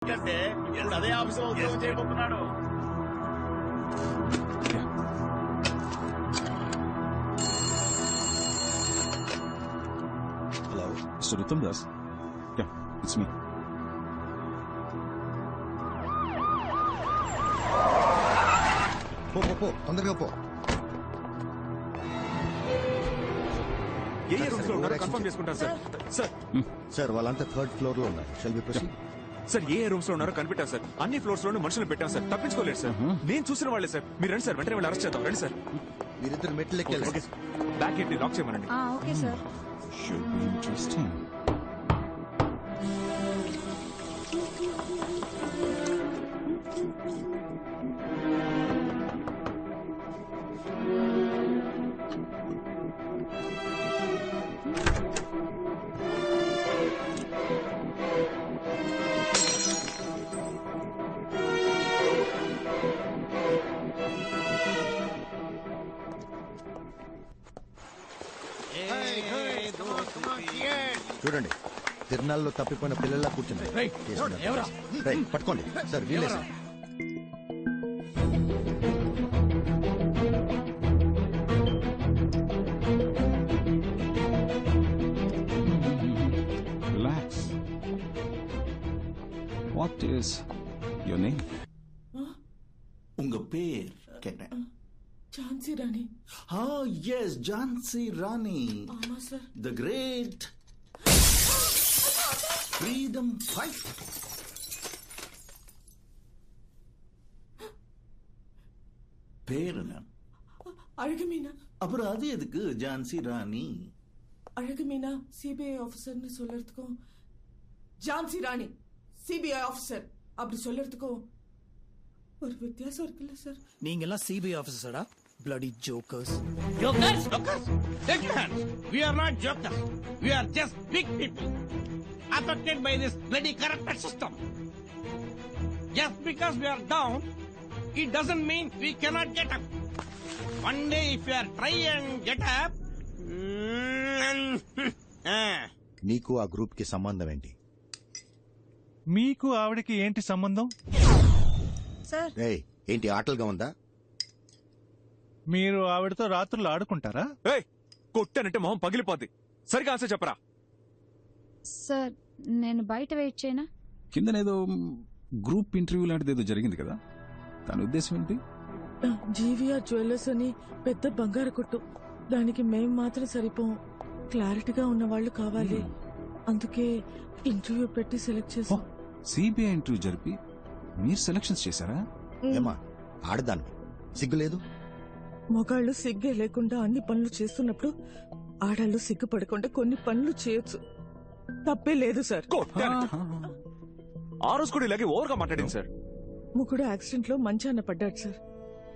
అంటే ఇప్పుడు అదే ఆఫీసులో ఉద్యోగం చేయబోతున్నాడు. Hello, Mr. Uttam Das. Yeah, it's me. పో తొందరగా పో. ఏ రూమ్స్ లో ఉన్నారో కన్ఫర్మ్ చేసుకుంటాను సార్. సార్ సార్ వాళ్ళంతా థర్డ్ ఫ్లోర్ లో ఉన్నారు. Shall be proceed. Sir A rooms లో ఉన్నారో కనిపెట్టాను సార్. అన్ని ఫ్లోర్స్ లోనూ మనుషులు పెట్టాను సార్. తప్పించుకోలేదు సార్. నేను చూసిన వాళ్ళే సార్. మీరు రండి సార్, వెంటనే వాళ్ళు అరెస్ట్ చేద్దాం. రండి సార్. మీరిద్దరు మెట్లు ఓకే ఎక్కాలి. బ్యాక్ ఏంటి లాక్ చేయమనండి. Okay sir. Should be interesting. చూడండి, తిరునాళ్ళలో తప్పిపోయిన పిల్లల్లా కూర్చున్నారు. రేయ్, పట్టుకోండి సార్. వీలే sir. Relax. What is your name? உங்க பேர் கேட்டேன். ఝాన్సీ రాణి. ఎస్, ఝాన్సీ రాణి, ఆమా sir. The great freedom fight. பேரு అழகுమీనా. அப்புறம் அது எதுக்கு ఝான்சி ராணி? அழகுமீனா சிபிஐ ஆஃபீஸர்னு சொல்லறதுக்கும் ఝాన్సీ ராணி சிபிஐ ஆஃபீஸர் அப்படி சொல்லறதுக்கும் ஒரு வித்தியாசம் இருக்குல்ல சார்? நீங்க எல்லாம் சிபிஐ ஆபீசர்டா, bloody jokers. Jokers, jokers, take your hands. We are not jokers. We are just big people affected by this bloody corrupted system. Just because we are down, it doesn't mean we cannot get up. One day if we are try and get up, నీకు ఆ group కి సంబంధం ఏంటి? మీకు ఆవిడకి ఏంటి సంబంధం? Sir, రేయ్, ఏంటి ఆటలుగా ఉందా? మీరు ఆవిడతో రాత్రులు ఆడుకుంటారా? ఏయ్, కొట్టానంటే మొహం పగిలిపోద్ది. సరిగా ఆన్సర్ చెప్పరా. సార్ నేను బయట వెయిట్ చేయనా? కిందనేదో గ్రూప్ ఇంటర్వ్యూ లాంటిది ఏదో జరిగింది కదా, దాని ఉద్దేశం ఏంటి? జీవీఆర్ జ్యువెలర్స్ అని పెద్ద బంగారు కొట్టు, దానికి మేం మాత్రం సరిపోం. క్లారిటీగా ఉన్న వాళ్ళు కావాలి. అందుకే ఇంటర్వ్యూ పెట్టి సెలెక్ట్ చేసాం. సిబిఐ ఇంటర్వ్యూ జరిపి మీరు సెలక్షన్స్ చేశారా? ఏమా ఆడదాన్ని సిగ్గులేదు? మొగాళ్ళు సిగ్గే లేకుండా అన్ని పనులు చేస్తున్నప్పుడు ఆడాళ్ళు సిగ్గుపడకుండా కొన్ని పనులు చేయొచ్చు. తప్పే లేదు సార్. కొట్టాను. ఆ రోజు కూడా ఇలాగే ఓవర్గా మాట్లాడింది సార్. ముగ్గుడు యాక్సిడెంట్ లో మంచాన పడ్డాడు సార్.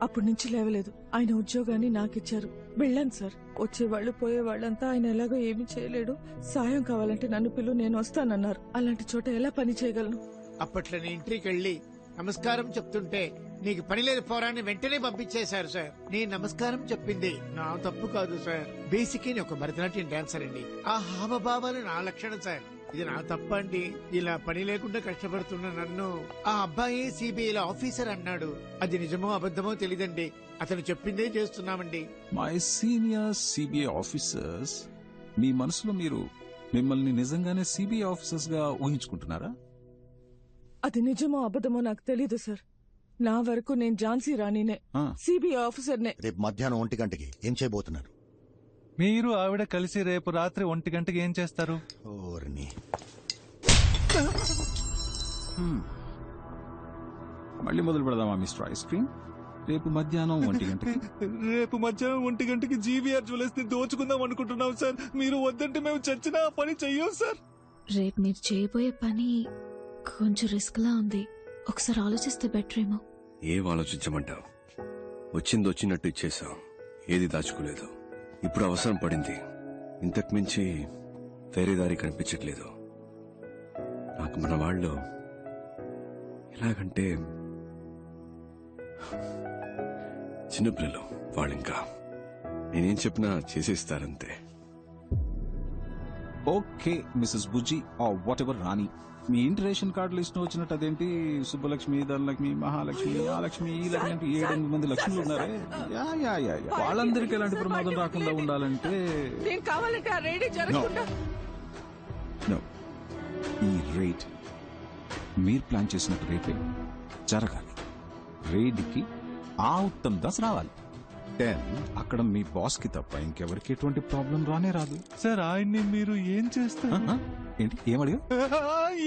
అప్పటి నుంచి లేవలేదు. ఆయన ఉద్యోగాన్ని నాకిచ్చారు. వెళ్ళాను సార్. వచ్చేవాళ్లు పోయేవాళ్ళంతా ఆయన ఎలాగో ఏమీ చేయలేడు, సాయం కావాలంటే నన్ను పిలు, నేను వస్తానన్నారు. అలాంటి చోట ఎలా పని చేయగలను? అప్పట్లో నీ ఇంటికి వెళ్ళి నమస్కారం చెప్తుంటే నీకు పని లేదు పోరాన్ని వెంటనే పంపించేశారు సార్. నేను నమస్కారం చెప్పింది నా తప్పు కాదు సార్. బేసిక్ ని ఒక భరతనాట్యం డాన్సర్ అండి. ఆ హావభావాలు నా లక్షణం సార్. ఇది నా తప్పండి. ఇలా పని లేకుండా కష్టపడుతున్న నన్ను ఆ అబ్బాయి సిబిఐ ఆఫీసర్ అన్నాడు. అది నిజమో అబద్ధమో తెలీదండి. అతను చెప్పిందే చేస్తున్నామండి. మై సీనియర్ సిబిఐ ఆఫీసర్స్, మీ మనసులో మీరు మిమ్మల్ని నిజంగానే సిబిఐ ఆఫీసర్స్ గా ఊహించుకుంటున్నారా? అది నిజమో అబద్ధమో నాకు తెలీదు సార్. నా వరకు నేను ఝాన్సీ రాణినే, సిబిఐ ఆఫీసర్నే. రేపు మధ్యాహ్నం 1 గంటకి ఏం చేయబోతున్నారు? మీరు ఆవిడ కలిసి రేపు రాత్రి 1 గంటకి ఏం చేస్తారు? ఓర్ని, మళ్ళీ మొదలు పెడదామా మిస్టర్ ఐస్ క్రీమ్? రేపు మధ్యాహ్నం 1 గంటకి. రేపు మధ్యాహ్నం 1 గంటకి జీవీఆర్ జ్యువెలర్స్ ని దోచుకుందాం అనుకుంటున్నాం సార్. మీరు వద్దంటే మేము చచ్చినా ఆ పని చెయ్యం సార్. రేపు మీరు చేయబోయే పని కొంచెం రిస్క్ లా ఉంది. ఒకసారి ఆలోచిస్తే బెటర్ ఏమో. ఏం ఆలోచించమంటావు? వచ్చింది వచ్చినట్టు ఇచ్చేసాం, ఏది దాచుకోలేదు. ఇప్పుడు అవసరం పడింది. ఇంతకు మించి వేరే దారి కనిపించట్లేదు నాకు. మన వాళ్ళు ఎలాగంటే చిన్నపిల్లలు, వాళ్ళింకా నేనేం చెప్పినా చేసేస్తారంతే. Okay Mrs Bujji or whatever Rani, మీ ఇంటి రేషన్ కార్డులు ఇష్టం వచ్చినట్టు అదేంటి సుబ్బలక్ష్మి ధనలక్ష్మి మహాలక్ష్మి ఆ లక్ష్మి ఈ లక్ష్మి అంటే 7-8 మంది లక్ష్ములు ఉన్నారే. Yeah yeah yeah yeah. వాళ్ళందరికీ ఎలాంటి ప్రమాదం రాకుండా ఉండాలంటే నేను కావాలంటే ఆ రేడి జరగకుండా No. ఈ రేట్ మీరు ప్లాన్ చేసినట్టు రేపే జరగాలి. రేడ్కి ఆ ఉత్తమ్ దాస్ రావాలి. అక్కడ మీ బాస్ కి తప్ప ఇంకెవరికి ఎటువంటి ప్రాబ్లం రానే రాదు. సార్ ఆయన్ని మీరు ఏం చేస్తారు? ఏంటి ఏమడిగా?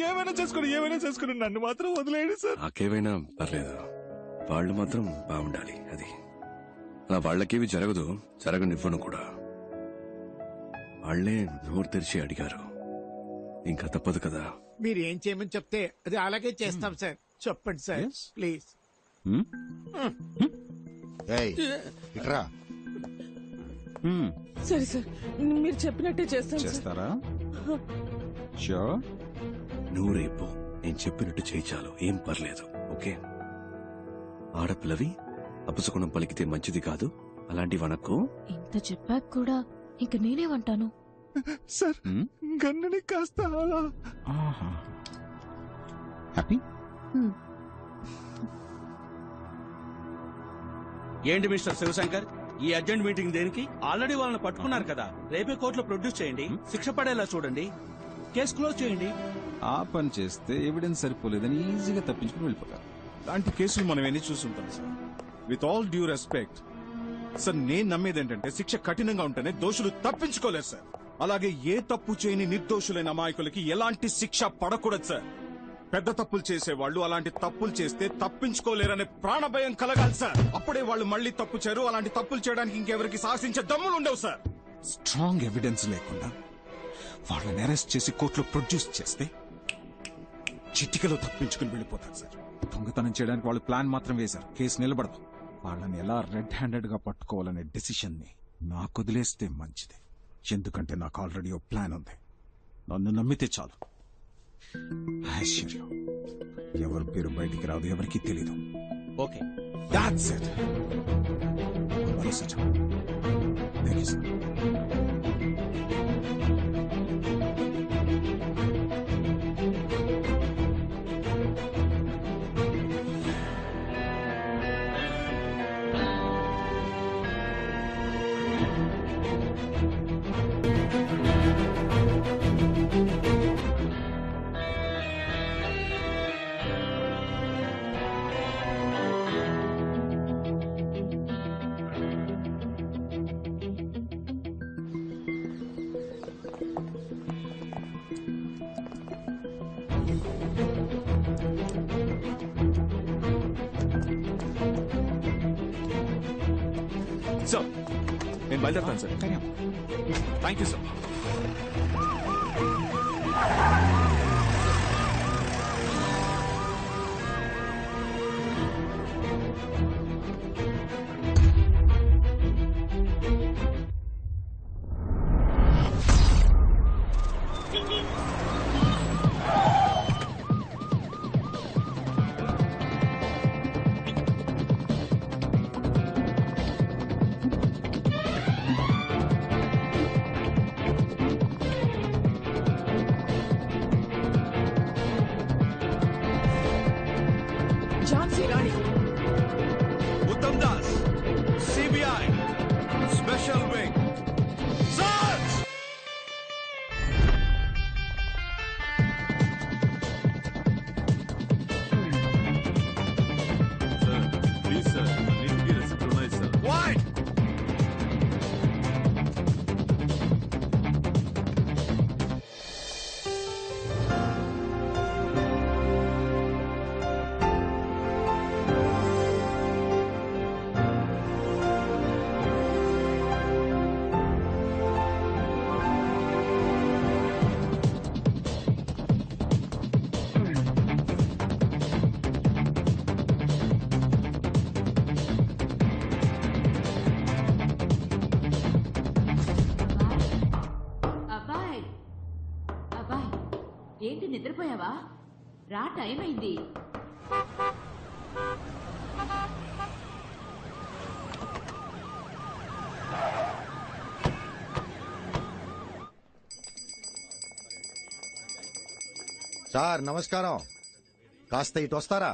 ఏమైనా చేసుకోండి నన్ను మాత్రం వదిలేయండి సార్. నాకేమైనా పర్లేదు, వాళ్ళు మాత్రం బాగుండాలి. అది అలా వాళ్ళకేవి జరగదు, జరగనివ్వను కూడా. వాళ్లే నోరు తెరిచి అడిగారు, ఇంకా తప్పదు కదా. మీరు ఏం చేయమని చెప్తే అది అలాగే చేస్తాం సార్. చెప్పండి సార్ ప్లీజ్. ఇట్రా. సరే సార్, మీరు చెప్పినట్టే చేస్తాను సార్. చేస్తారా? షూర్. నువ్వు రేపు నేను చెప్పినట్టు చేయి చాలు, ఏం పర్లేదు. ఓకే? ఆడపిల్లవి అపశకునం పలికితే మంచిది కాదు, అలాంటి వనకు. ఇంత చెప్పాక కూడా ఇంక నేనేమంటాను? సార్ గన్నని కాస్త అలా. హ్యాపీ? ఏంటి మిస్టర్ శివశంకర్, ఈ అర్జెంట్ మీటింగ్ దేనికి? ఆల్రెడీ వాళ్ళని పట్టుకున్నారు కదా, రేపే కోర్టులో ప్రొడ్యూస్ చేయండి, శిక్ష పడేలా చూడండి, కేసు క్లోజ్ చేయండి. ఆ పని చేస్తే ఎవిడెన్స్ సరిపోలేదని ఈజీగా తప్పించుకుని వెళ్ళిపోతారు. లాంటి కేసులు మనం ఎన్ని చూస్తుంటాం sir. With all due respect sir, నేను నమ్మేది ఏంటంటే శిక్ష కఠినంగా ఉంటేనే దోషులు తప్పించుకోలేరు సార్. అలాగే ఏ తప్పు చేయని నిర్దోషులైన అమాయకులకి ఎలాంటి శిక్ష పడకూడదు సార్. పెద్ద తప్పులు చేసేవాళ్ళు అలాంటి తప్పులు చేస్తే తప్పించుకోలేరనే ప్రాణభయం కలగాలి సార్. అప్పుడే వాళ్ళు మళ్ళీ తప్పు చేయరు. అలాంటి తప్పులు చేయడానికి ఇంకెవరికి సాహసించే దమ్ములు ఉండవు సార్. స్ట్రాంగ్ ఎవిడెన్స్ లేకుండా వాళ్ళని అరెస్ట్ చేసి కోర్టులో ప్రొడ్యూస్ చేస్తే చిటికలో తప్పించుకుని వెళ్ళిపోతారు సార్. దొంగతనం చేయడానికి వాళ్ళు ప్లాన్ మాత్రం వేశారు, కేసు నిలబడదు. వాళ్ళని ఎలా రెడ్ హ్యాండెడ్ గా పట్టుకోవాలనే డెసిషన్ ని నాకు వదిలేస్తే మంచిది. ఎందుకంటే నాకు ఆల్రెడీ ఓ ప్లాన్ ఉంది. నన్ను నమ్మితే చాలు. ఐశ్వర్యం ఎవరి పేరు బయటికి రాదు, ఎవరికి తెలీదు. Okay, that's it. భరోసా చాలు. Thank you sir. సార్ నేను బయలుదేరుతాను sir. Thank you sir. Jhansi Rani. Uttam Das, CBI special wing. Search! Sir please sir, అన్నింటికీ రెసిప్ట్ ఉన్నాయి సార్. Why? అబ్బాయ్ అబ్బాయ్, ఏంటి నిద్రపోయావా? రా, టైం అయింది. సార్ నమస్కారం. కాస్త ఇటు వస్తారా?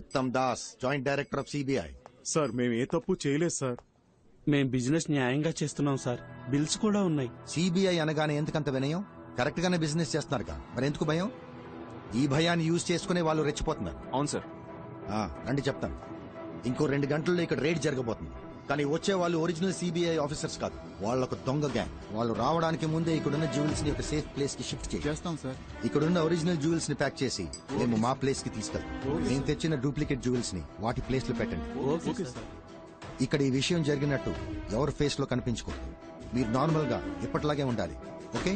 Uttam Das, joint director of CBI. Sir మేము ఏ తప్పు చేయలేదు సార్. మేం బిజినెస్ న్యాయంగా చేస్తున్నాం సార్. బిల్స్ కూడా ఉన్నాయి. సిబిఐ అనగానే ఎందుకంత వినయం? కరెక్ట్ గానే బిజినెస్ చేస్తున్నారుగా, మరి ఎందుకు భయం? ఈ భయాన్ని యూజ్ చేసుకునే వాళ్ళు రెచ్చిపోతున్నారు. అవును సార్. రండి చెప్తాను. ఇంకో 2 గంటల్లో ఇక్కడ రేడ్ జరగబోతుంది. కానీ వచ్చే వాళ్ళు ఒరిజినల్ సిబిఐ ఆఫీసర్స్ కాదు, వాళ్ళొక దొంగ గ్యాంగ్. వాళ్ళు రావడానికి ముందే ఇక్కడున్న జ్యువెల్స్ ని ఒక సేఫ్ ప్లేస్ కి షిఫ్ట్ చేస్తాం సార్. ఇక్కడున్న ఒరిజినల్ జ్యువెల్స్ ని ప్యాక్ చేసి మేము మా ప్లేస్ కి తీసుకెళ్తాం. మేము తెచ్చిన డూప్లికేట్ జ్యువెల్స్ ని వాటి ప్లేస్ లో పెట్టండి. ఇక్కడ ఈ విషయం జరిగినట్టు ఎవరి ఫేస్ లో కనిపించకూడదు. మీరు నార్మల్ గా ఎప్పటిలాగే ఉండాలి. ఓకే?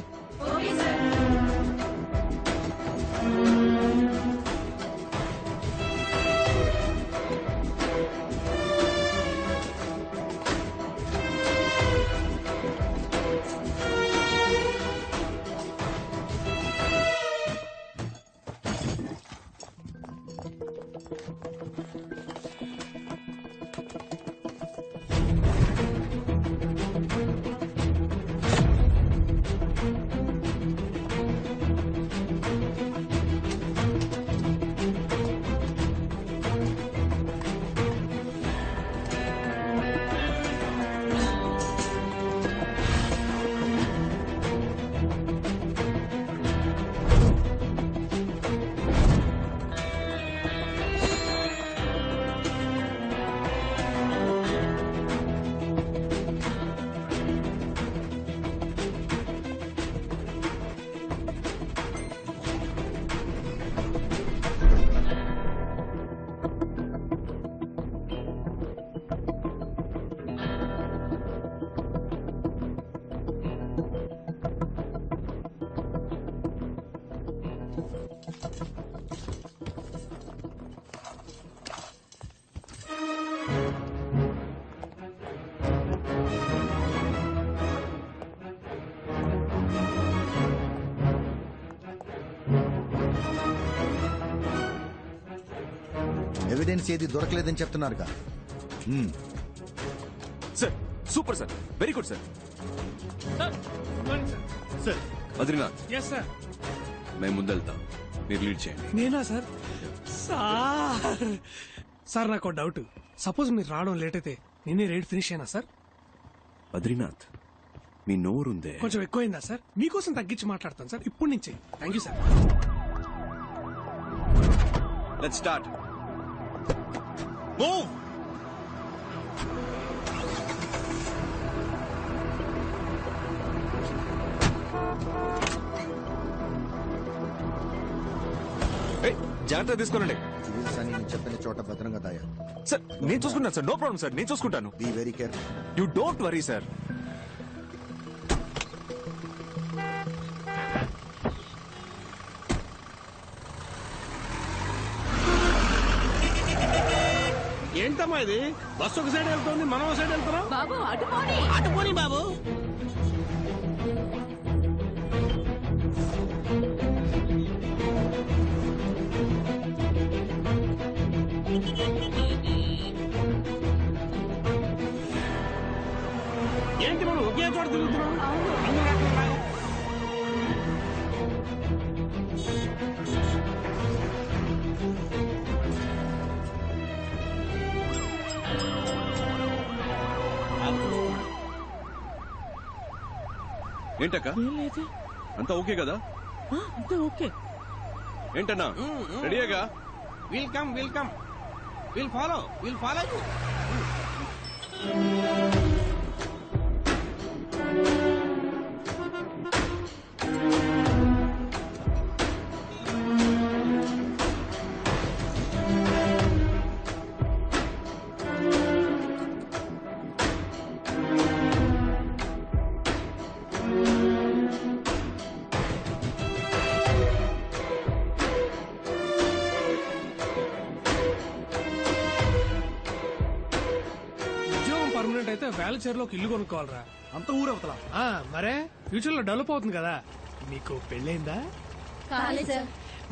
ఎవిడెన్స్ ఏది దొరకలేదని చెప్తున్నారుగా. Sir super sir, very good sir. Sir Badrinath, yes sir. మేము ముందెళ్తాం, మీరు లీడ్ చేయండి. నేనా సార్? సార్ సార్ నాకు డౌట్. సపోజ్ మీరు రావడం లేట్ అయితే నేనే రేట్ ఫినిష్ అయినా సార్? బద్రీనాథ్, మీ నోరుందే కొంచెం ఎక్కువైందా సార్? మీకోసం తగ్గించి మాట్లాడతాను సార్ ఇప్పటి నుంచి. Thank you sir. Let's start. Move. జాగ్రత్త తీసుకోనండి. జ్యువెల్స్ అని నేను చెప్పిన చోట భద్రంగా దాయాలి. సార్ నేను చూసుకుంటాను సార్, నో ప్రాబ్లం సార్, నేను చూసుకుంటాను. Be very careful. You don't worry sir. ఏంటమ్మా ఇది? బస్సు ఒక సైడ్ వెళ్తుంది, మనం ఒక సైడ్ వెళ్తున్నాం. బాబు అటుపోని. అటుపోని బాబు. ఏంటి మనం ఒకే చోట తిరుగుతున్నాం? అందరూ అట్లా లాగా. ఏంటక్క, అంతా ఓకే కదా? అంతా ఓకే. ఏంటన్నా రెడీగా? Welcome welcome. Will follow you. Permanent అయితే వేలచేరులో ఒక ఇల్లు కొనుక్కోవాలరా. అంత ఊరవుతలా? మరే ఫ్యూచర్ లో డెవలప్ అవుతుంది కదా. నీకు పెళ్ళైందా?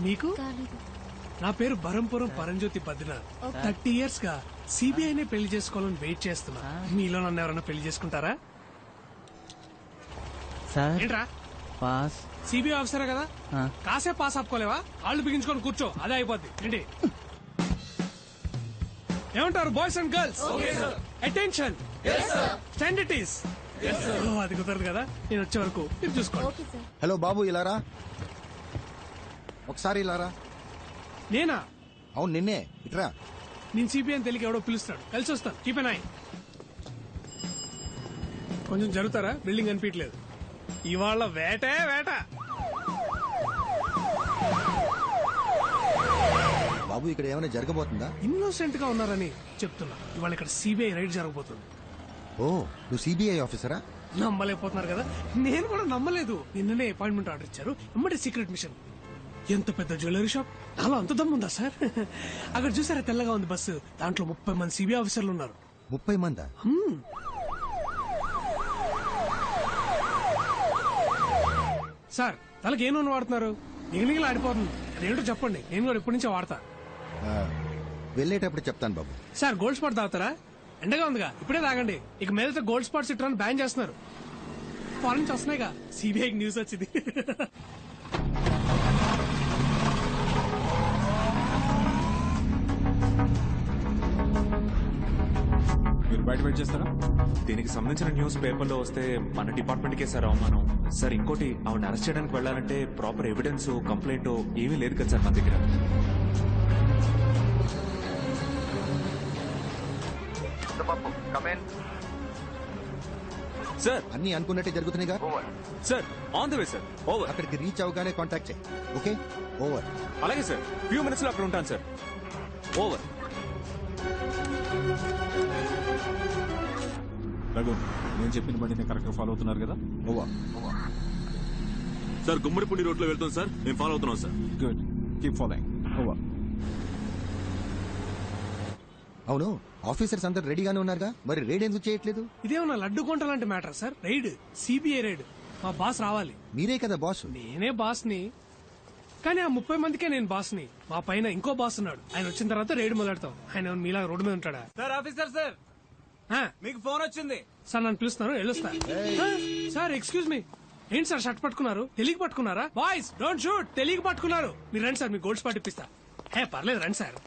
నీకు? నా పేరు బరంపురం పరంజ్యోతి బద్రీనాథ్. 30 years గా సిబిఐనే పెళ్లి చేసుకోవాలని వెయిట్ చేస్తున్నా. మీలో నన్ను ఎవరైనా పెళ్లి చేసుకుంటారా? సార్ ఏంట్రా? పాస్ సిబిఐ ఆఫీసరే కదా కాసేపు పాస్ ఆపుకోలేవా? కాళ్ళు బిగించుకొని కూర్చో, అదే అయిపోద్ది. ఏంటి ఏమంటారు boys and girls? Attention, stand it is. అది కుదరదు కదా, నేను వచ్చే వరకు మీరు చూసుకోండి. హలో బాబు, ఇలారా ఒకసారి. ఇలారా. నేనా? అవును నిన్నే. ఇట్రా. నేను సిబిఐ అని తెలియక ఎవడో పిలుస్తాడు, కలిసి వస్తాను. Keep N I. కొంచెం జరుగుతారా? బిల్డింగ్ కనిపించలేదు. ఇవాళ వేటే వేట. బాబు ఇక్కడ ఏమైనా జరగబోతుందా? ఇన్నోసెంట్ గా ఉన్నారని చెప్తున్నా. ఇవాళ ఇక్కడ సిబిఐ రైడ్ జరగబోతుంది. ఓ, నువ్వు సిబిఐ ఆఫీసరా? నమ్మలేకపోతున్నారు కదా, నేను కూడా నమ్మలేదు. నిన్ననే అపాయింట్మెంట్ ఆర్డర్ ఇచ్చారు, ఎమ్మటే సీక్రెట్ మిషన్. ఎంత పెద్ద జ్యువెలరీ షాప్, నాలో అంత దమ్ముందా సార్? అక్కడ చూసారా తెల్లగా ఉంది బస్సు, దాంట్లో 30 మంది సిబిఐ ఆఫీసర్లు ఉన్నారు. 30 మందా? సార్ తలకి ఏ నూనె వాడుతున్నారు? నిగనిగలు ఆడిపోతుంది. అదేంటో చెప్పండి, నేను కూడా ఇప్పటి నుంచే వాడతా. వెళ్ళేటప్పుడు చెప్తాను బాబు. సార్ గోల్డ్ స్పాట్ తాగుతారా? ఎండగా ఉందిగా, ఇప్పుడే తాగండి. ఇక మీద గోల్డ్ స్పాట్స్ ఇట్లా బ్యాన్ చేస్తున్నారు. ఫారెన్ నుంచి వస్తున్నాయిగా, సిబిఐకి న్యూస్ వచ్చింది. మీరు బయట వెయిట్ చేస్తారా? దీనికి సంబంధించిన న్యూస్ పేపర్లో వస్తే మన డిపార్ట్మెంట్ కే సార్ అవమానం. సార్ ఇంకోటి, ఆవిడ అరెస్ట్ చేయడానికి వెళ్ళాలంటే ప్రాపర్ ఎవిడెన్స్, కంప్లైంట్ ఏమీ లేదు కదా సార్ మన దగ్గర. సార్ అన్ని అనుకున్నట్టే జరుగుతున్నాయిగా. Sir on the way sir. Over. అక్కడికి రీచ్ అవగానే కాంటాక్ట్ చేయి. Okay, over. అలాగే సార్, ఫ్యూ మినిట్స్ లో అక్కడ ఉంటాను సార్. ఓవర్. రఘు, నేను చెప్పిన బండిని కరెక్ట్ గా ఫాలో అవుతున్నారు కదా? ఓవర్. సార్ గుమ్మడిపూడి రోడ్ లో వెళ్తాం సార్, మేము ఫాలో అవుతున్నాం sir. Good, keep following. Over. అవును, ఆఫీసర్స్ అందరు రెడీగానే ఉన్నారుగా, మరి రైడ్ ఎందుకు చేయట్లేదు? ఇదేమన్నా లడ్డు కొంట లాంటి matter sir. Raid, CBI raid. మా బాస్ రావాలి. మీరే కదా బాస్. నేనే బాస్ ని, కానీ ఆ 30 మందికే నేను బాస్ ని. మా పైన ఇంకో బాస్ ఉన్నాడు, ఆయన వచ్చిన తర్వాత రైడ్ మొదలెడతాం. ఆయన మీలా రోడ్డు మీద ఉంటాడా? సార్ ఆఫీసర్ సార్, మీకు ఫోన్ వచ్చింది సార్. నన్ను పిలుస్తున్నారు, వెళ్ళొస్తా. Sir excuse me. ఏంటి సార్ షర్ట్ పట్టుకున్నారు? తెలియక పట్టుకున్నారా? Boys don't shoot. తెలియక పట్టుకున్నారు. మీరు రండి సార్, మీ గోల్డ్ స్పాట్ ఇప్పిస్తా. పర్లేదు రండి సార్.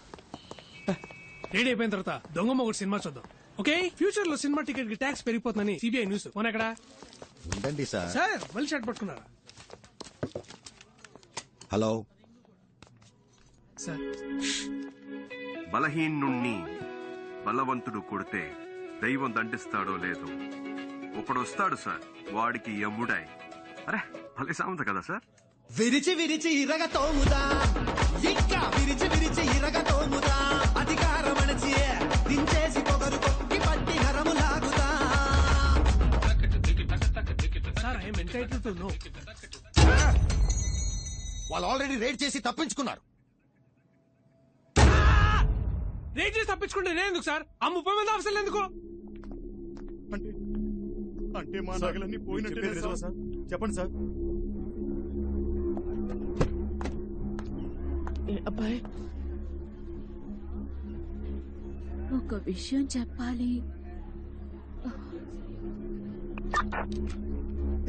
రెడీ అయిపోయిన తర్వాత దొంగమ్మ ఒకటి సినిమా చూద్దాం. ఓకే, ఫ్యూచర్ లో సినిమా టికెట్ కి ట్యాక్స్ పెరిగిపోతుందని సిబిఐ న్యూస్. ఫోన్ ఎక్కడ? ఉండండి సార్. సార్ మళ్ళీ షర్ట్ పట్టుకున్నారా? Hello sir. బలహీనుణ్ణి బలవంతుడు కొడితే దైవం దండిస్తాడో లేదో ఒకడొస్తాడు సార్, వాడికి యముడై. అరే భలే సామెత కదా సార్. విరిచి విరిచి ఇరగ తోముదా, ఇంకా విరిచి విరిచి ఇరగ తోముదా, అధికారం అణచి దించేసి పొగరు కొట్టి పట్టి నరము లాగుదా. Sir I'm entitled to know. వాళ్ళు ఆల్రెడీ రైడ్ చేసి తప్పించుకున్నారు. రైడ్ చేసి తప్పించుకుంటే నేను ఎందుకు సార్? ఆ 30 మంది ఆఫీసర్లు ఎందుకు? అంటే మా నగలన్నీ పోయినట్టే సార్. చెప్పండి సార్. అబ్బాయి, ఒక విషయం చెప్పాలి.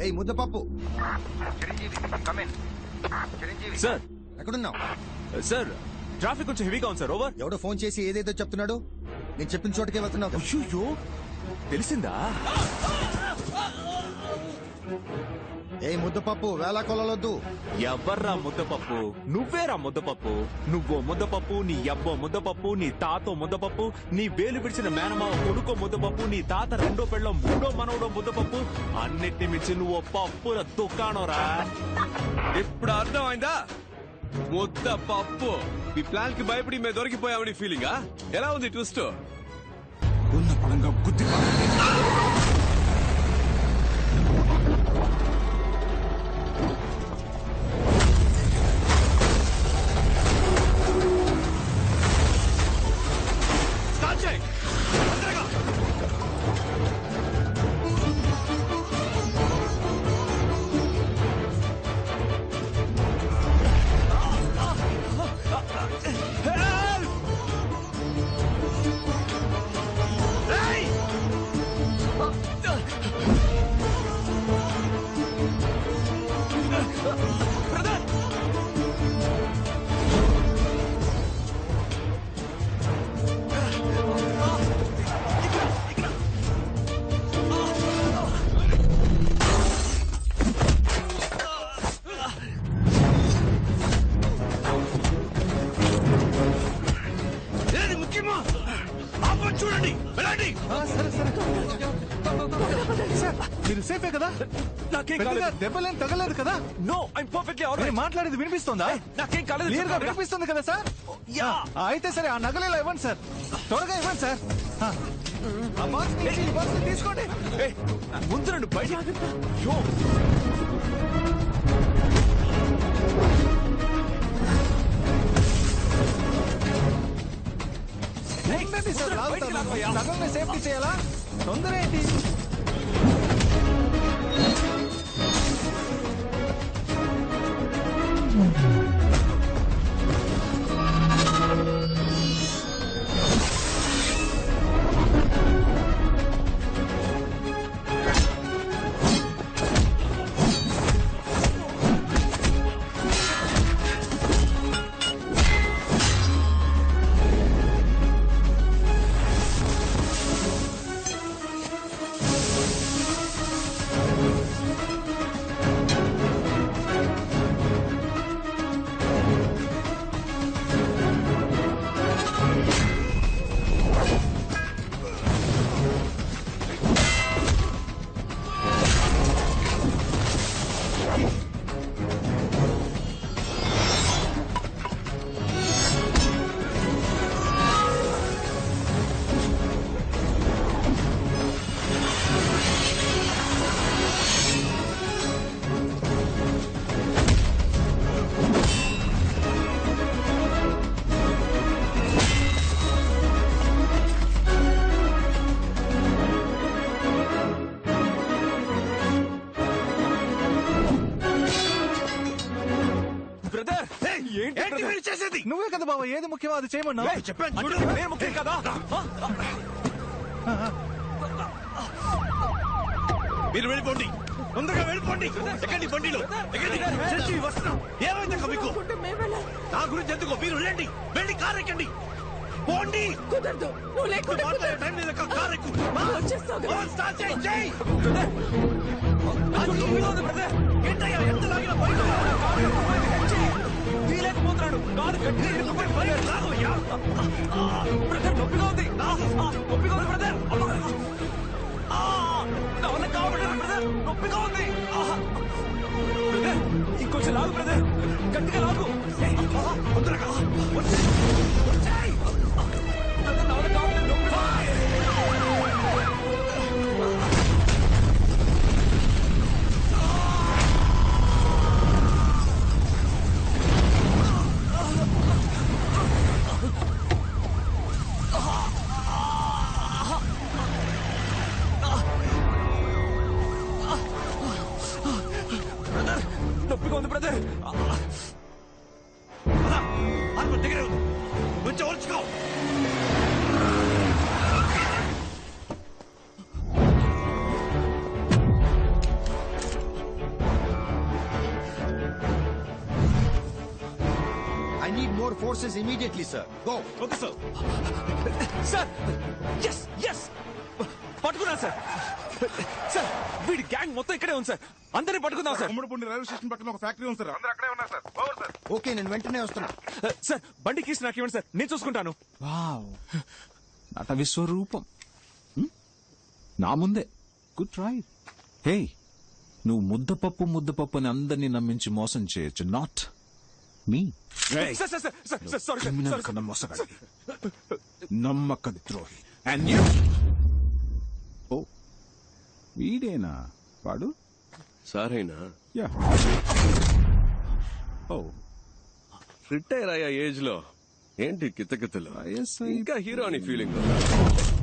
ఏయ్ ముద్దపప్పు, సార్ ఎక్కడున్నావు? సార్ ట్రాఫిక్ కొంచెం హెవీగా ఉంది సార్. ఓవర్. ఎవడో ఫోన్ చేసి ఏదేదో చెప్తున్నాడు. నేను చెప్పిన చోటకే వెళ్తున్నావు. అయ్యో, తెలిసిందా? ఏ ముద్దపప్పు, వేళ కొలవద్దు. ఎవర్రా ముద్దపప్పు? నువ్వేరా ముద్దపప్పు. నువ్వో ముద్దపప్పు, నీ అబ్బో ముద్దపప్పు, నీ తాతో ముద్దపప్పు, నీ వేలు పిడిచిన మేనమావ కొడుకో ముద్దపప్పు, నీ తాత రెండో పెళ్ళం మూడో మనవడో ముద్దపప్పు. అన్నిటిని మించి నువ్వు పప్పుల దుకాణంరా. ఇప్పుడు అర్థమైందా? ముద్దపప్పు. మీ ప్లాన్ కి భయపడి మేము దొరికిపోయామని ఫీలింగా? ఎలా ఉంది ట్విస్ట్? ఉన్న పడంగా గుద్ది చూడండి వెళ్ళండి. సరే సరే సార్, మీరు సేఫే కదా? నాకేం పెద్దగా కాలేదు. దెబ్బలేం తగలేదు కదా? No I'm perfectly alright. నేను మాట్లాడేది వినిపిస్తుందా? నాకేం కాలేదు. క్లియర్ గా వినిపిస్తుంది కదా సార్? అయితే సరే ఆ నగలు ఇలా ఇవ్వండి సార్, త్వరగా ఇవ్వండి సార్. ఆ బాక్స్ నుంచి ఈ బాక్స్ తీసుకోండి. ముందు రండి బయట. ఉండండి సార్, లాగుతాను. నగల్ని సేఫ్టీ చేయాలా? తొందర ఏంటి? నువ్వే కదా బాబా ఏది ముఖ్యమో అది చేయమన్నా. చెప్పాను చూడు, నేను ముఖ్యం కదా. మీరు వెళ్ళిపోండి, తొందరగా వెళ్ళిపోండి. ఎక్కండి బండిలో, ఎక్కండి. వస్తున్నాం. ఏమైంది మీకు? నా గురించి ఎందుకు? మీరు వెళ్ళండి, వెళ్ళి కారు ఎక్కండి. పోండి. కుదరదు, నువ్వు లేకుండా టైం లేదు. కారు ఎక్కు. ఏంటయ్యా ఎంత లాగినా బయట వీలేకపోతున్నాడు. కారు గట్టి బ్రదర్, నొప్పిగా ఉంది. నొప్పిగా ఉంది బ్రదర్. నా వల్ల కావట్లేదు బ్రదర్, నొప్పిగా ఉంది. బ్రదర్ ఇంకొంచెం లాగు బ్రదర్, గట్టిగా లాగు. తొందరగా వచ్చేయ్. బ్రదర్ నా వల్ల కావట్లేదు, నొప్పి. నొప్పిగా ఉంది బ్రదర్. దగ్గర కొంచెం ఓర్చుకో. I need more forces immediately, sir. Go. Okay sir. Sir S S పట్టుకున్నాను సార్. సార్ వీడి గ్యాంగ్ మొత్తం ఇక్కడే ఉంది సార్. అందరినీ పట్టుకుందాం సార్. ఉమ్మడిపూడి రైల్వే స్టేషన్ పక్కన ఒక ఫ్యాక్టరీ ఉంది సార్, అందరూ అక్కడే ఉన్నారు సార్. Over sir. ఓకే, నేను వెంటనే వస్తున్నా. సార్ బండి కీస్ నాకు ఇవ్వండి సార్, నేను చూసుకుంటాను. వావ్, నట విశ్వరూపం. నా ముందే గుడ్ ట్రై. హే, నువ్వు ముద్దపప్పు అని అందరినీ నమ్మించి మోసం చేయొచ్చు, not me. Sir sir sir sir sorry criminal కన్నా మోసగాడి, నమ్మక ద్రోహి. అండ్ యూ, ఓ వీడేనా వాడు? సారేనా? యా. ఓ రిటైర్ అయ్యా ఏజ్ లో ఏంటి కితకితలు? ఇంకా హీరో అని ఫీలింగ్.